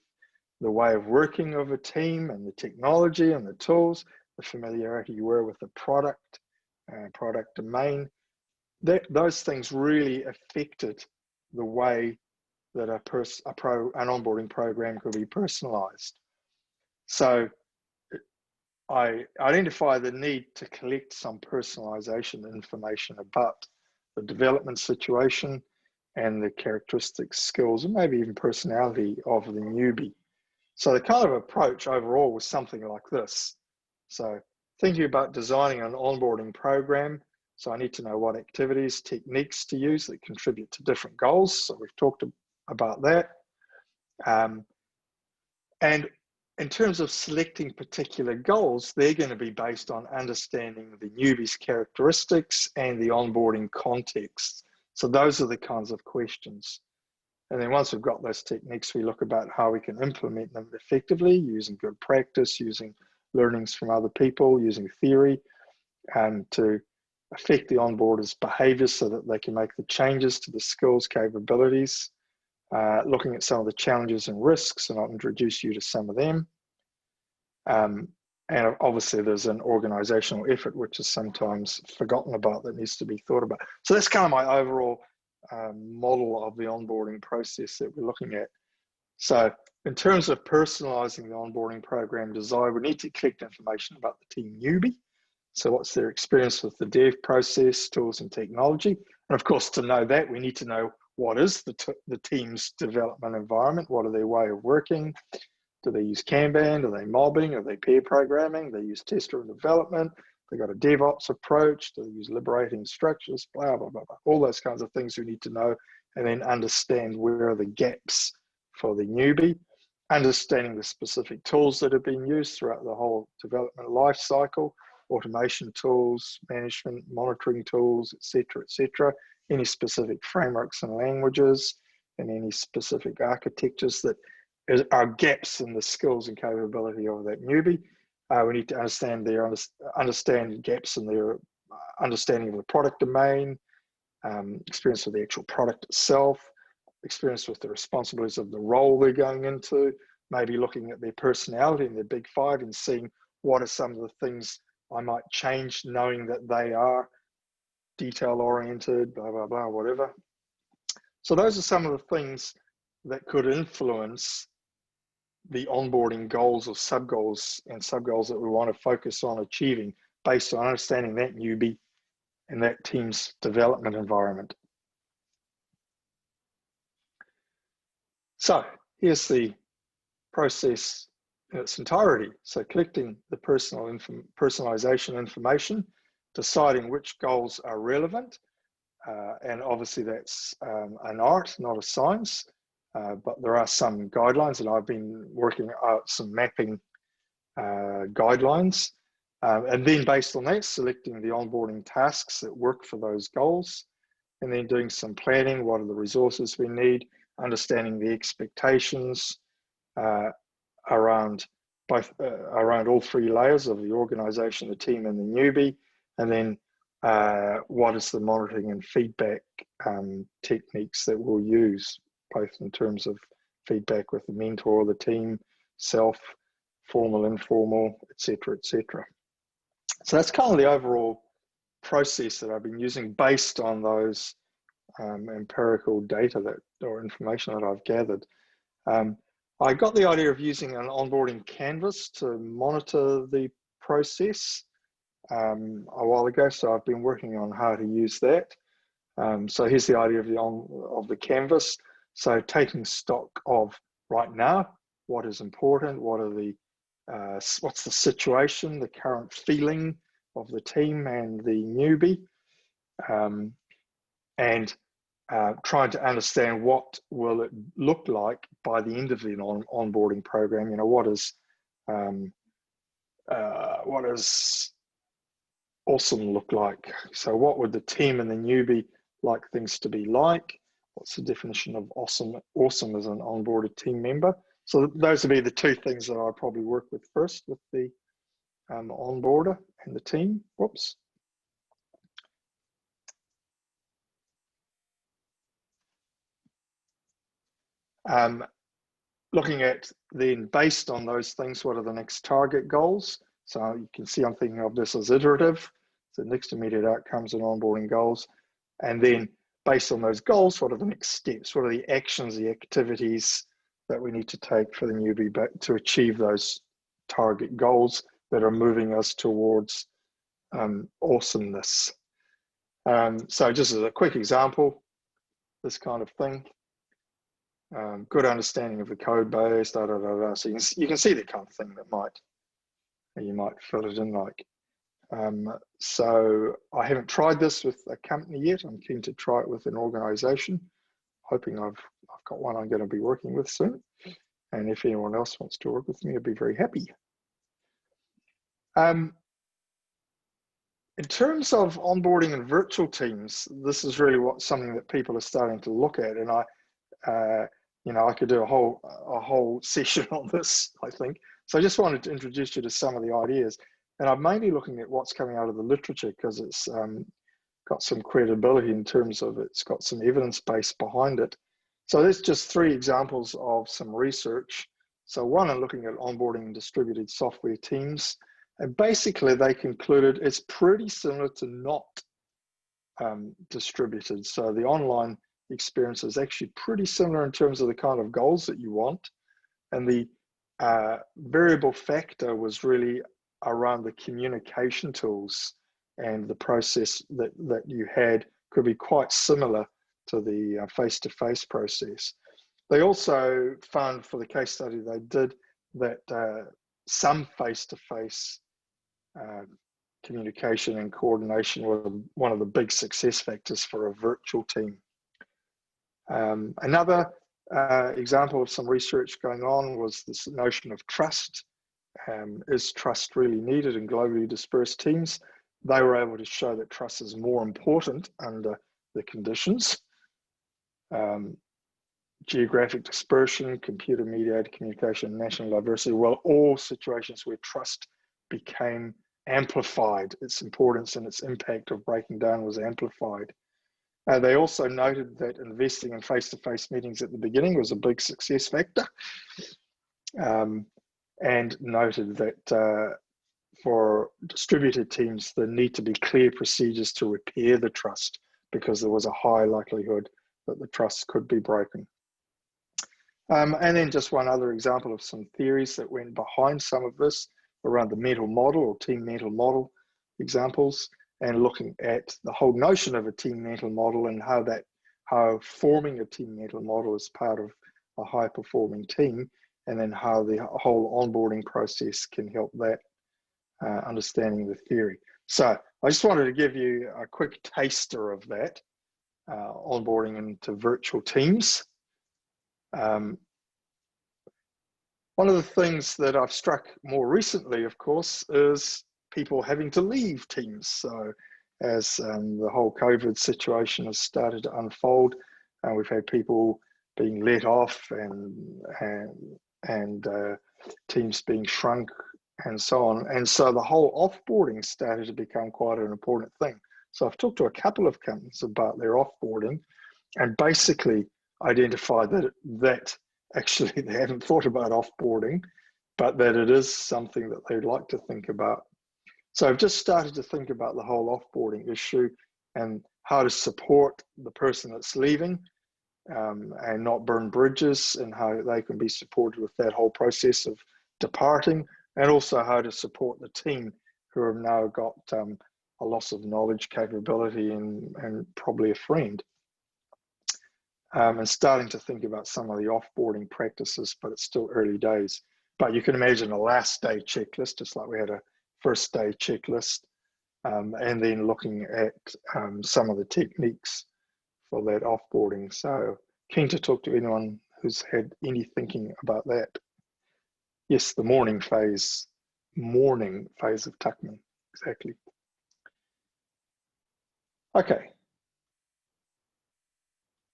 Speaker 2: the way of working of a team and the technology and the tools, the familiarity you were with the product domain, those things really affected the way that an onboarding program could be personalized. So I identify the need to collect some personalization information about the development situation and the characteristics, skills, and maybe even personality of the newbie. So the kind of approach overall was something like this. So thinking about designing an onboarding program, so I need to know what activities, techniques to use that contribute to different goals. So we've talked about that. And in terms of selecting particular goals, they're going to be based on understanding the newbie's characteristics and the onboarding context. So those are the kinds of questions. And then once we've got those techniques, we look about how we can implement them effectively using good practice, using learnings from other people, using theory, to affect the onboarder's behaviors so that they can make the changes to the skills, capabilities, looking at some of the challenges and risks, and I'll introduce you to some of them. And obviously there's an organizational effort which is sometimes forgotten about that needs to be thought about. So that's kind of my overall model of the onboarding process that we're looking at. So in terms of personalizing the onboarding program design, we need to collect information about the team newbie. So what's their experience with the dev process, tools and technology? And of course, to know that, we need to know what is the team's development environment, what are their way of working? Do they use Kanban? Are they mobbing? Are they pair programming? Do they use test-driven development? They got a DevOps approach? Do they use liberating structures? Blah, blah, blah, blah. All those kinds of things we need to know, and then understand where are the gaps for the newbie, understanding the specific tools that have been used throughout the whole development life cycle, automation tools, management, monitoring tools, etc., any specific frameworks and languages, and any specific architectures that are gaps in the skills and capability of that newbie. We need to understand gaps in their understanding of the product domain, experience with the actual product itself, experience with the responsibilities of the role they're going into, maybe looking at their personality and their big five and seeing what are some of the things I might change, knowing that they are detail oriented, blah, blah, blah, whatever. So those are some of the things that could influence the onboarding goals or sub-goals and sub-goals that we want to focus on achieving based on understanding that newbie and that team's development environment. So here's the process in its entirety. So collecting the personalization information, deciding which goals are relevant, and obviously that's an art, not a science, but there are some guidelines, and I've been working out some mapping guidelines, and then based on that, selecting the onboarding tasks that work for those goals, and then doing some planning. What are the resources we need? Understanding the expectations around around all three layers of the organization, the team, and the newbie, and then what is the monitoring and feedback techniques that we'll use, both in terms of feedback with the mentor, the team, self, formal, informal, etc., etc. So that's kind of the overall process that I've been using based on those empirical data or information that I've gathered. I got the idea of using an onboarding canvas to monitor the process a while ago, so I've been working on how to use that. So here's the idea of the canvas. So taking stock of right now, what is important, what are the what's the situation, the current feeling of the team and the newbie, and trying to understand what will it look like by the end of the onboarding program. You know, what does awesome look like? So what would the team and the newbie like things to be like? What's the definition of awesome as an onboarded team member? So those would be the two things that I'll probably work with first with the onboarder and the team. Whoops. Looking at then, based on those things, what are the next target goals? So you can see I'm thinking of this as iterative. So next immediate outcomes and onboarding goals. And then based on those goals, what are the next steps? What are the actions, the activities that we need to take for the newbie to achieve those target goals that are moving us towards awesomeness? So just as a quick example, this kind of thing. Good understanding of the code base, da, da, da, da. So you can see the kind of thing that you might fill it in like. So I haven't tried this with a company yet. I'm keen to try it with an organization, hoping I've got one I'm going to be working with soon. And if anyone else wants to work with me, I'd be very happy. In terms of onboarding and virtual teams, this is really something that people are starting to look at, and you know, I could do a whole session on this, I think. So I just wanted to introduce you to some of the ideas, and I'm mainly looking at what's coming out of the literature because it's got some credibility in terms of it's got some evidence base behind it. So there's just 3 examples of some research. So one, I'm looking at onboarding and distributed software teams, and basically they concluded it's pretty similar to not distributed. So the online experience is actually pretty similar in terms of the kind of goals that you want, and the variable factor was really around the communication tools, and the process that you had could be quite similar to the face-to-face process. They also found for the case study they did that some face-to-face communication and coordination were one of the big success factors for a virtual team. Another example of some research going on was this notion of trust. Is trust really needed in globally dispersed teams? They were able to show that trust is more important under the conditions. Geographic dispersion, computer-mediated communication, national diversity, well, all situations where trust became amplified, its importance and its impact of breaking down was amplified. They also noted that investing in face-to-face meetings at the beginning was a big success factor. and noted that for distributed teams, there need to be clear procedures to repair the trust because there was a high likelihood that the trust could be broken. And then just one other example of some theories that went behind some of this around the mental model or team mental model examples, and looking at the whole notion of a team mental model and how forming a team mental model is part of a high performing team, and then how the whole onboarding process can help that understanding the theory. So I just wanted to give you a quick taster of that, onboarding into virtual teams. One of the things that I've struck more recently, of course, is people having to leave teams. So as the whole COVID situation has started to unfold, we've had people being let off and teams being shrunk and so on. And so the whole offboarding started to become quite an important thing. So I've talked to a couple of companies about their offboarding and basically identified that actually they haven't thought about offboarding, but that it is something that they'd like to think about. So I've just started to think about the whole offboarding issue and how to support the person that's leaving and not burn bridges, and how they can be supported with that whole process of departing, and also how to support the team who have now got a loss of knowledge, capability, and probably a friend. And starting to think about some of the offboarding practices, but it's still early days. But you can imagine a last day checklist, just like we had a first day checklist, and then looking at some of the techniques for that offboarding. So keen to talk to anyone who's had any thinking about that. Yes, the morning phase of Tuckman, exactly. Okay.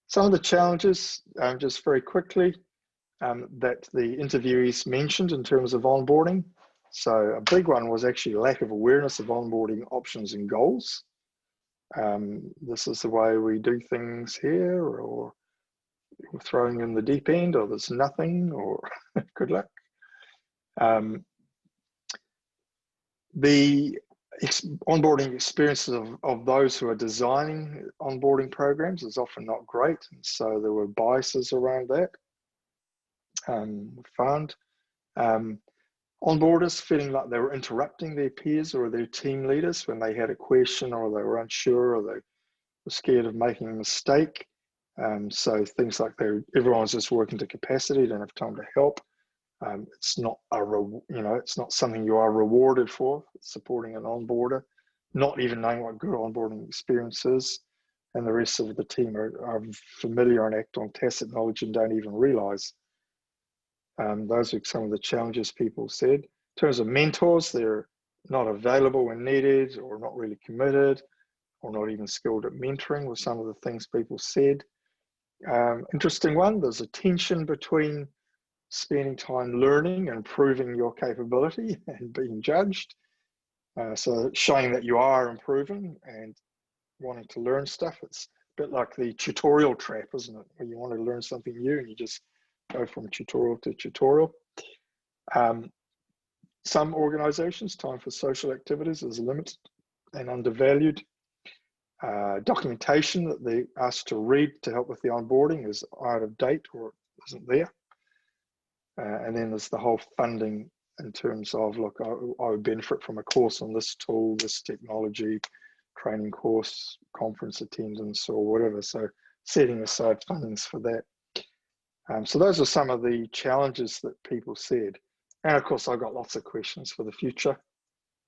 Speaker 2: Some of the challenges, just very quickly, that the interviewees mentioned in terms of onboarding. So a big one was actually lack of awareness of onboarding options and goals. This is the way we do things here, or we're throwing in the deep end, or there's nothing, or good luck. The onboarding experiences of those who are designing onboarding programs is often not great, and so there were biases around that. We found onboarders feeling like they were interrupting their peers or their team leaders when they had a question, or they were unsure, or they were scared of making a mistake. So things like everyone's just working to capacity, don't have time to help. It's not it's not something you are rewarded for, supporting an onboarder, not even knowing what good onboarding experience is, and the rest of the team are familiar and act on tacit knowledge and don't even realize. Those are some of the challenges people said. In terms of mentors, they're not available when needed, or not really committed, or not even skilled at mentoring, were some of the things people said. Interesting one, there's a tension between spending time learning and proving your capability and being judged. So showing that you are improving and wanting to learn stuff. It's a bit like the tutorial trap, isn't it? Where you want to learn something new and you just go from tutorial to tutorial. Some organizations, time for social activities is limited and undervalued. Documentation that they asked to read to help with the onboarding is out of date or isn't there. And then there's the whole funding in terms of, look, I would benefit from a course on this tool, this technology, training course, conference attendance, or whatever. So setting aside fundings for that. So those are some of the challenges that people said. And of course, I've got lots of questions for the future.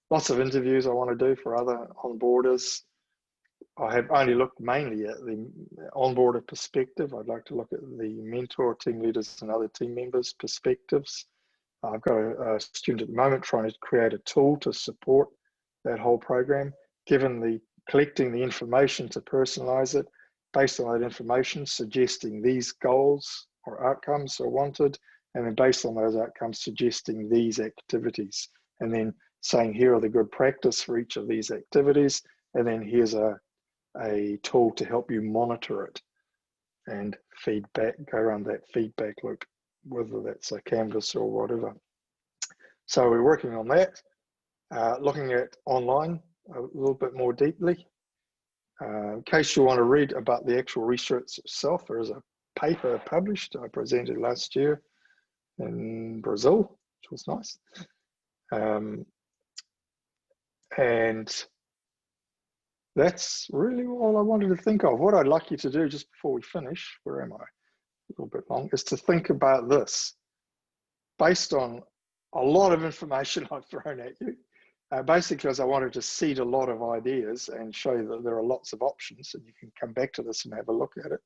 Speaker 2: Lots of interviews I want to do for other onboarders. I have only looked mainly at the onboarder perspective. I'd like to look at the mentor, team leaders, and other team members' perspectives. I've got a student at the moment trying to create a tool to support that whole program, collecting the information to personalize it, based on that information, suggesting these goals or outcomes are wanted, and then based on those outcomes, suggesting these activities, and then saying, here are the good practice for each of these activities, and then here's a tool to help you monitor it and feedback, go around that feedback loop. whether that's a canvas or whatever. So we're working on that, looking at online a little bit more deeply. In case you want to read about the actual research itself, there is a paper published I presented last year in Brazil, which was nice. And that's really all I wanted to think of. What I'd like you to do just before we finish, where am I? A little bit long, is to think about this based on a lot of information I've thrown at you. Basically, as I wanted to seed a lot of ideas and show you that there are lots of options, and you can come back to this and have a look at it.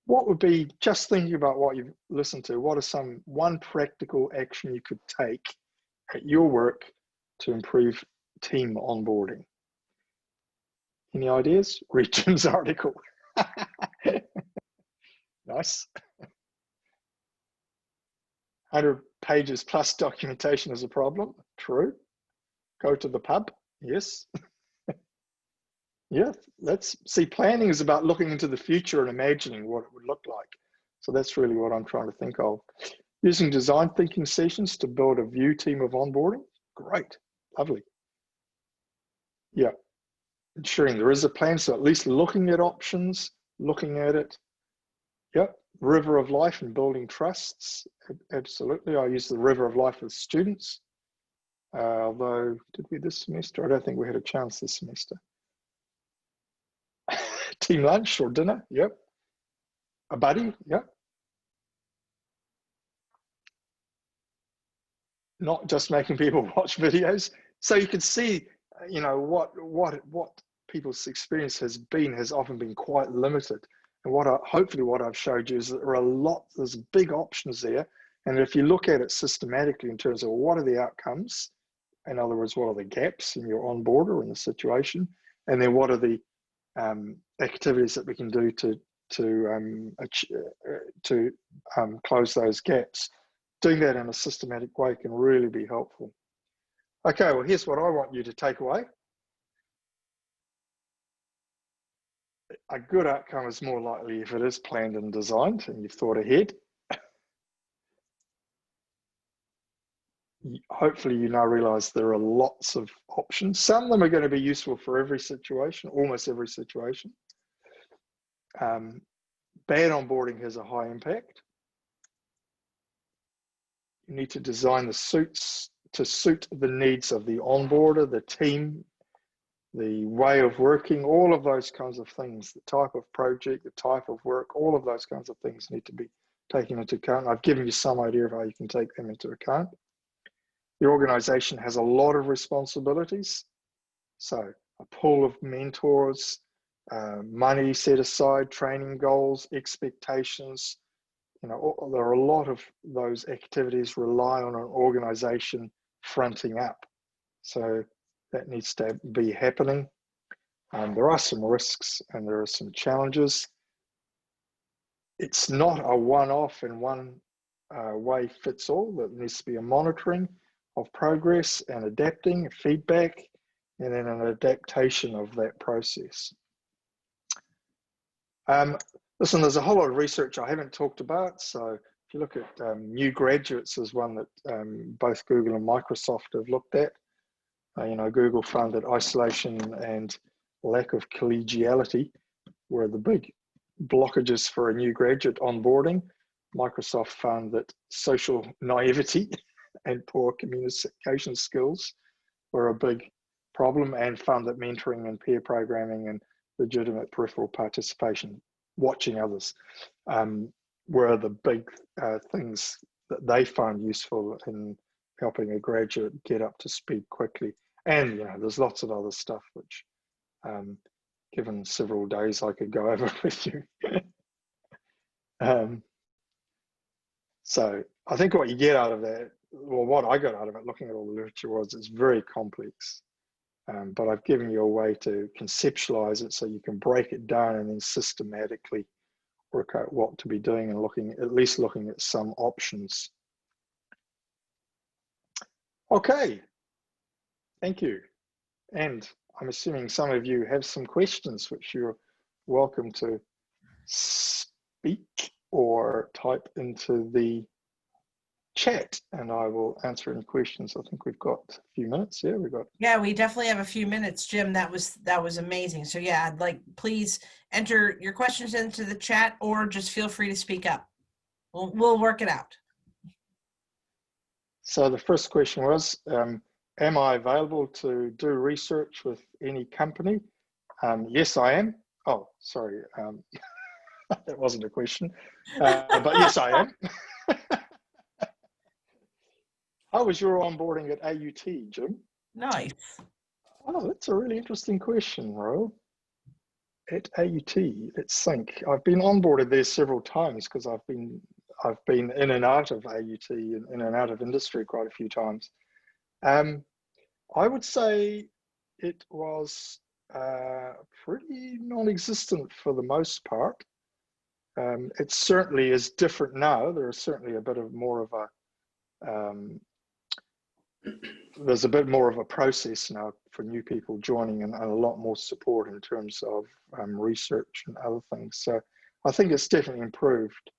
Speaker 2: What would be, just thinking about what you've listened to, what is one practical action you could take at your work to improve team onboarding? Any ideas? Read Jim's article. Nice. 100 pages plus documentation is a problem. True. Go to the pub. Yes. Yeah, let's see. Planning is about looking into the future and imagining what it would look like. So that's really what I'm trying to think of. Using design thinking sessions to build a view team of onboarding. Great. Lovely. Yeah. Ensuring there is a plan. So at least looking at options, looking at it. Yep. River of life and building trusts. Absolutely. I use the river of life with students. Although, did we this semester? I don't think we had a chance this semester. Team lunch or dinner. Yep. A buddy. Yep. Not just making people watch videos. So you can see, you know, what people's experience has often been quite limited. And hopefully what I've showed you is that there's big options there. And if you look at it systematically in terms of what are the outcomes, in other words, what are the gaps in your onboarder in the situation, and then what are the activities that we can do to close those gaps. Doing that in a systematic way can really be helpful. Okay, well, here's what I want you to take away. A good outcome is more likely if it is planned and designed and you've thought ahead. Hopefully you now realize there are lots of options. Some of them are going to be useful for every situation, almost every situation. Bad onboarding has a high impact. You need to design the suits to suit the needs of the onboarder, the team, the way of working, all of those kinds of things, the type of project, the type of work, all of those kinds of things need to be taken into account. I've given you some idea of how you can take them into account. Your organization has a lot of responsibilities. So a pool of mentors, money set aside, training goals, expectations. You know, there are a lot of those activities rely on an organization fronting up. So that needs to be happening. There are some risks and there are some challenges. It's not a one-off and one way fits all. There needs to be a monitoring of progress and adapting, feedback, and then an adaptation of that process. Listen, there's a whole lot of research I haven't talked about. So if you look at new graduates, is one that both Google and Microsoft have looked at. You know, Google found that isolation and lack of collegiality were the big blockages for a new graduate onboarding. Microsoft found that social naivety and poor communication skills were a big problem, and found that mentoring and peer programming and legitimate peripheral participation, watching others, were the big things that they found useful in helping a graduate get up to speed quickly. And you know, there's lots of other stuff which, given several days, I could go over with you. So I think what you get out of that, well, what I got out of it, looking at all the literature, was it's very complex. But I've given you a way to conceptualize it so you can break it down and then systematically work out what to be doing and at least looking at some options. Okay, thank you. And I'm assuming some of you have some questions which you're welcome to speak or type into the chat and I will answer any questions. I think we've got a few minutes. Yeah, we've got.
Speaker 1: Yeah, we definitely have a few minutes, Jim. That was amazing. So yeah, please enter your questions into the chat or just feel free to speak up. We'll work it out.
Speaker 2: So the first question was, am I available to do research with any company? Yes, I am. Oh, sorry. That wasn't a question, but yes, I am. How was your onboarding at AUT, Jim?
Speaker 1: Nice.
Speaker 2: Oh, that's a really interesting question, Ro. At AUT, let's think. I've been onboarded there several times because I've been in and out of AUT and in and out of industry quite a few times. I would say it was pretty non-existent for the most part. It certainly is different now. There is certainly a bit of more of a there's a bit more of a process now for new people joining and a lot more support in terms of research and other things. So I think it's definitely improved.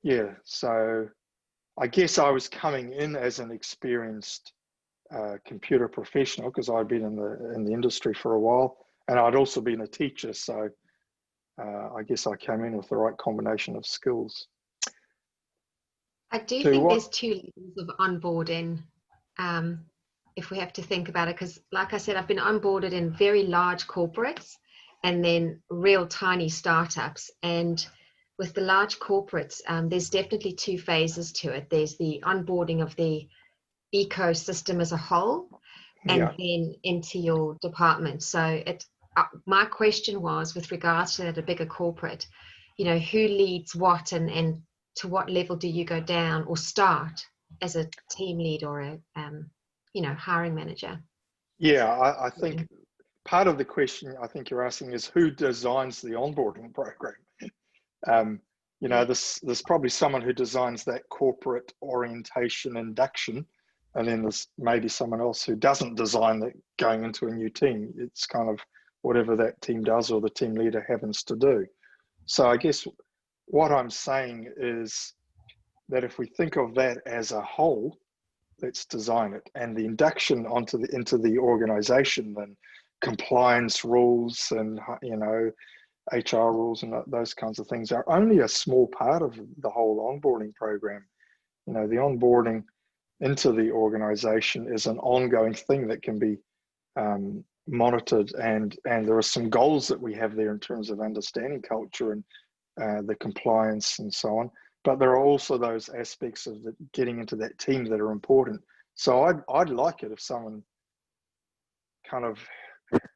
Speaker 2: Yeah, so I guess I was coming in as an experienced computer professional because I'd been in the industry for a while, and I'd also been a teacher. So I guess I came in with the right combination of skills.
Speaker 3: I do think there's two levels of onboarding, if we have to think about it, because like I said, I've been onboarded in very large corporates and then real tiny startups. And with the large corporates, there's definitely two phases to it. There's the onboarding of the ecosystem as a whole, and then into your department. So my question was, with regards to that, a bigger corporate, who leads what and to what level do you go down or start as a team lead or a hiring manager?
Speaker 2: Yeah, I think part of the question I think you're asking is who designs the onboarding program. There's probably someone who designs that corporate orientation induction, and then there's maybe someone else who doesn't design that going into a new team. It's kind of whatever that team does or the team leader happens to do. So I guess what I'm saying is that if we think of that as a whole, let's design it. And the induction into the organization, then compliance rules and HR rules and those kinds of things are only a small part of the whole onboarding program. The onboarding into the organization is an ongoing thing that can be monitored, and there are some goals that we have there in terms of understanding culture and the compliance and so on. But there are also those aspects of getting into that team that are important. So I'd like it if someone kind of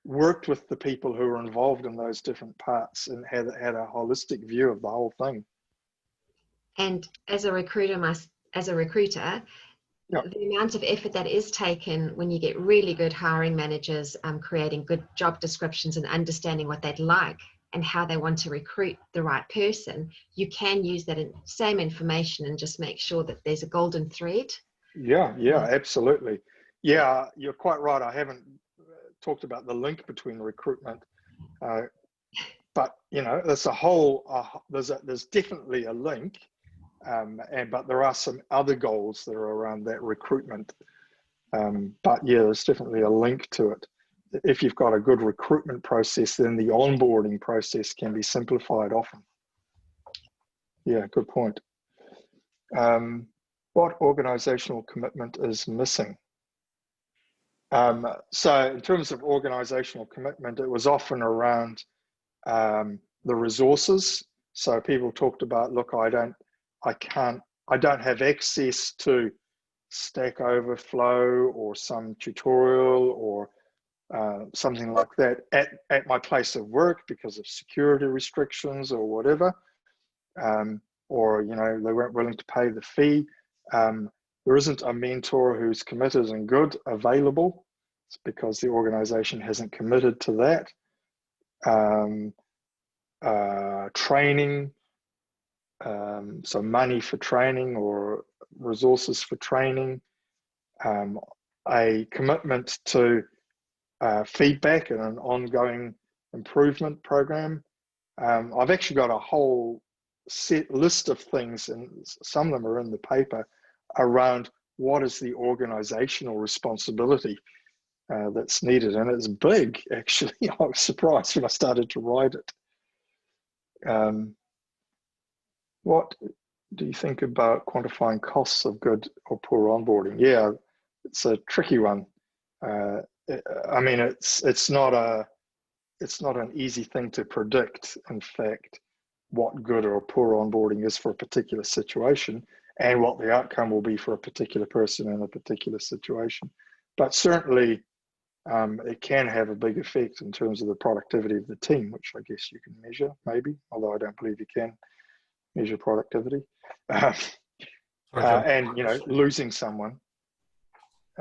Speaker 2: worked with the people who are involved in those different parts and had a holistic view of the whole thing.
Speaker 3: And as a recruiter, the amount of effort that is taken when you get really good hiring managers creating good job descriptions and understanding what they'd like and how they want to recruit the right person, you can use that same information and just make sure that there's a golden thread. Yeah,
Speaker 2: absolutely. Yeah, you're quite right. I haven't talked about the link between recruitment, but there's a whole. There's definitely a link, but there are some other goals that are around that recruitment. But yeah, there's definitely a link to it. If you've got a good recruitment process, then the onboarding process can be simplified often. Yeah, good point. What organizational commitment is missing? So in terms of organizational commitment, it was often around the resources. So people talked about, look, I don't have access to Stack Overflow or some tutorial or something like that at my place of work because of security restrictions or whatever, or they weren't willing to pay the fee. There isn't a mentor who's committed and good available. It's because the organization hasn't committed to that. Training, so money for training or resources for training, a commitment to feedback and an ongoing improvement program, I've actually got a whole list of things, and some of them are in the paper, around what is the organizational responsibility that's needed. And it's big, actually. I was surprised when I started to write it. What do you think about quantifying costs of good or poor onboarding? Yeah, it's a tricky one. I mean, it's not an easy thing to predict, in fact, what good or poor onboarding is for a particular situation and what the outcome will be for a particular person in a particular situation. But certainly it can have a big effect in terms of the productivity of the team, which I guess you can measure, maybe, although I don't believe you can measure productivity. And, you know, losing someone.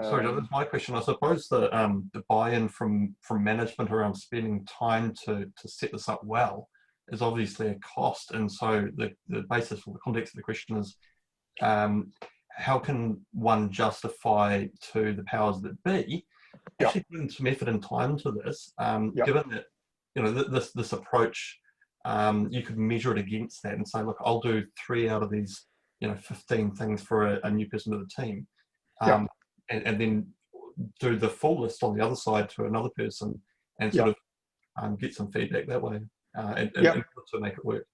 Speaker 4: Sorry, John, that's my question. I suppose the buy-in from management around spending time to set this up well is obviously a cost. And so the basis or the context of the question is, how can one justify to the powers that be actually putting some effort and time to this, given that, you know, this approach, you could measure it against that and say, look, I'll do 3 out of these, you know, 15 things for a new person to the team. And then do the full list on the other side to another person and sort of get some feedback that way and to make it work.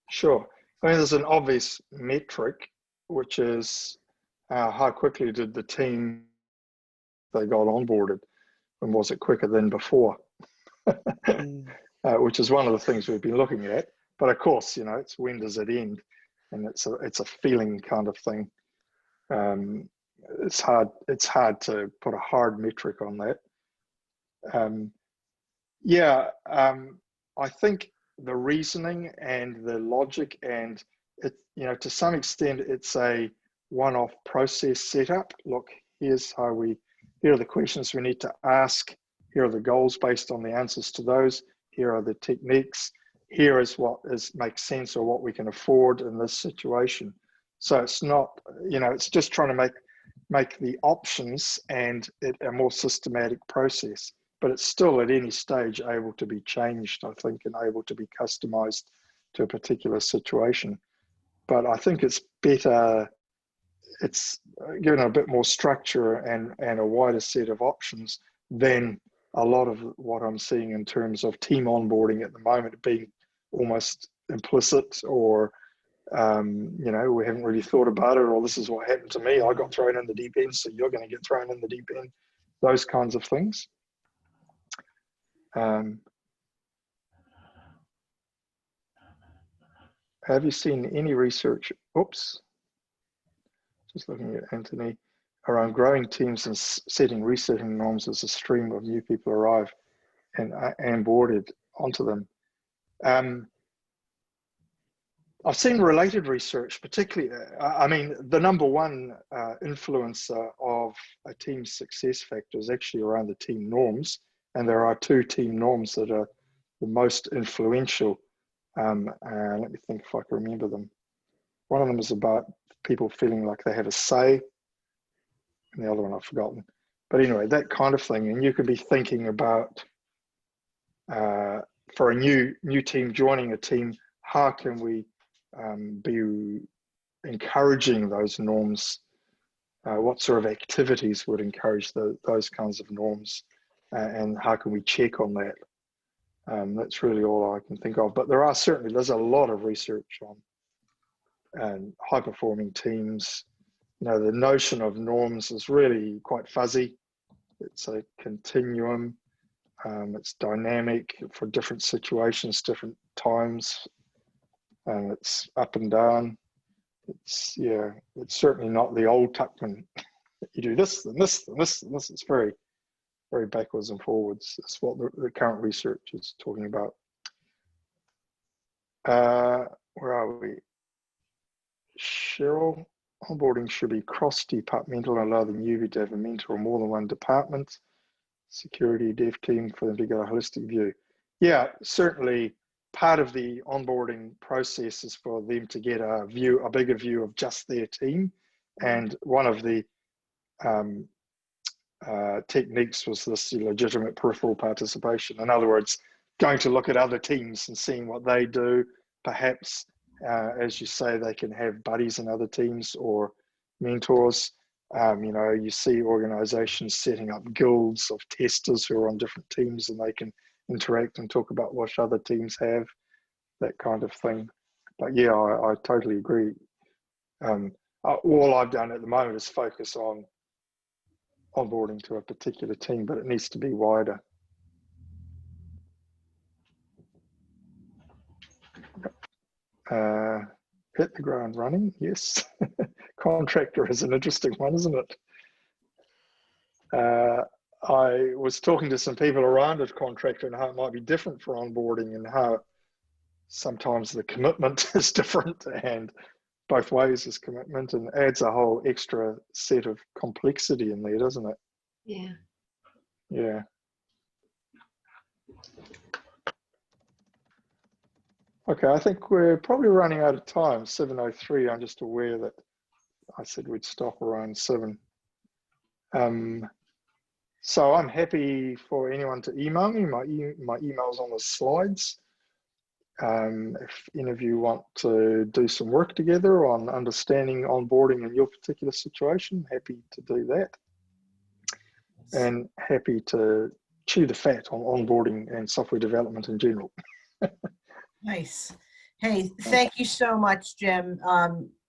Speaker 2: Sure. I mean, there's an obvious metric, which is how quickly did the team they got onboarded, and was it quicker than before? Which is one of the things we've been looking at. But of course, you know, it's when does it end, and it's a feeling kind of thing. It's hard to put a hard metric on that. I think the reasoning and the logic, and it, you know, to some extent it's a one-off process setup. Look, here are the questions we need to ask, here are the goals based on the answers to those, here are the techniques, here is what makes sense or what we can afford in this situation. So it's not, you know, it's just trying to make the options and it a more systematic process, but it's still at any stage able to be changed, I think, and able to be customized to a particular situation. But I think it's better, it's given a bit more structure and a wider set of options than a lot of what I'm seeing in terms of team onboarding at the moment being almost implicit, or you know, we haven't really thought about it, or this is what happened to me, I got thrown in the deep end, so you're going to get thrown in the deep end, those kinds of things. Have you seen any research, just looking at Anthony, around growing teams and setting resetting norms as a stream of new people arrive and onboarded onto them? I've seen related research, particularly, I mean, the number one influencer of a team's success factor is actually around the team norms. And there are 2 team norms that are the most influential. Let me think if I can remember them. One of them is about people feeling like they have a say, and the other one I've forgotten. But anyway, that kind of thing. And you could be thinking about, for a new team joining a team, how can we be encouraging those norms? What sort of activities would encourage those kinds of norms? And how can we check on that? That's really all I can think of. But there's a lot of research on high-performing teams. You know, the notion of norms is really quite fuzzy. It's a continuum. It's dynamic for different situations, different times. It's up and down. It's certainly not the old Tuckman. You do this and this and this and this. It's very, very backwards and forwards. That's what the current research is talking about. Where are we? Cheryl, onboarding should be cross-departmental and allow the newbie to have a mentor or more than one department, security, dev team, for them to get a holistic view. Yeah, certainly part of the onboarding process is for them to get a bigger view of just their team. And one of the techniques was this legitimate peripheral participation. In other words, going to look at other teams and seeing what they do. Perhaps, as you say, they can have buddies in other teams or mentors. You know, you see organizations setting up guilds of testers who are on different teams, and they can interact and talk about what other teams have, that kind of thing. But yeah, I totally agree. All I've done at the moment is focus on onboarding to a particular team, but it needs to be wider. Hit the ground running, yes. Contractor is an interesting one, isn't it? I was talking to some people around at Contractor and how it might be different for onboarding, and how sometimes the commitment is different, and both ways is commitment, and adds a whole extra set of complexity in there, doesn't it?
Speaker 3: Yeah.
Speaker 2: Yeah. Okay, I think we're probably running out of time. 7:03. I'm just aware that I said we'd stop around 7. So I'm happy for anyone to email me. My email's on the slides. If any of you want to do some work together on understanding onboarding in your particular situation, happy to do that. And happy to chew the fat on onboarding and software development in general.
Speaker 1: Nice. Hey, thank you so much, Jim.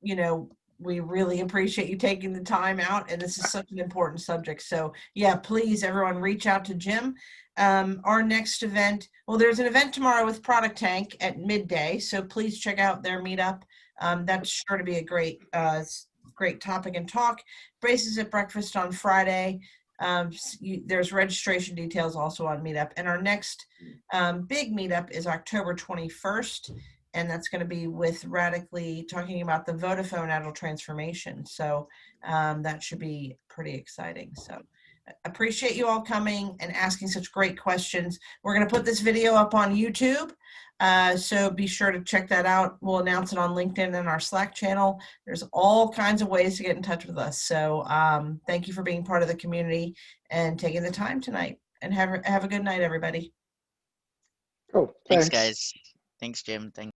Speaker 1: You know, we really appreciate you taking the time out, and this is such an important subject. So yeah, please everyone reach out to Jim. Our next event, well, there's an event tomorrow with Product Tank at midday, so please check out their meetup. That's sure to be a great topic and talk. Braces at Breakfast on Friday. There's registration details also on meetup, and our next big meetup is October 21st, and that's going to be with Radically, talking about the Vodafone Agile transformation. So that should be pretty exciting. So appreciate you all coming and asking such great questions. We're going to put this video up on YouTube, so be sure to check that out. We'll announce it on LinkedIn and our Slack channel. There's all kinds of ways to get in touch with us. So thank you for being part of the community and taking the time tonight. And have a good night, everybody.
Speaker 2: Cool.
Speaker 5: Thanks, guys. Thanks, Jim. Thanks.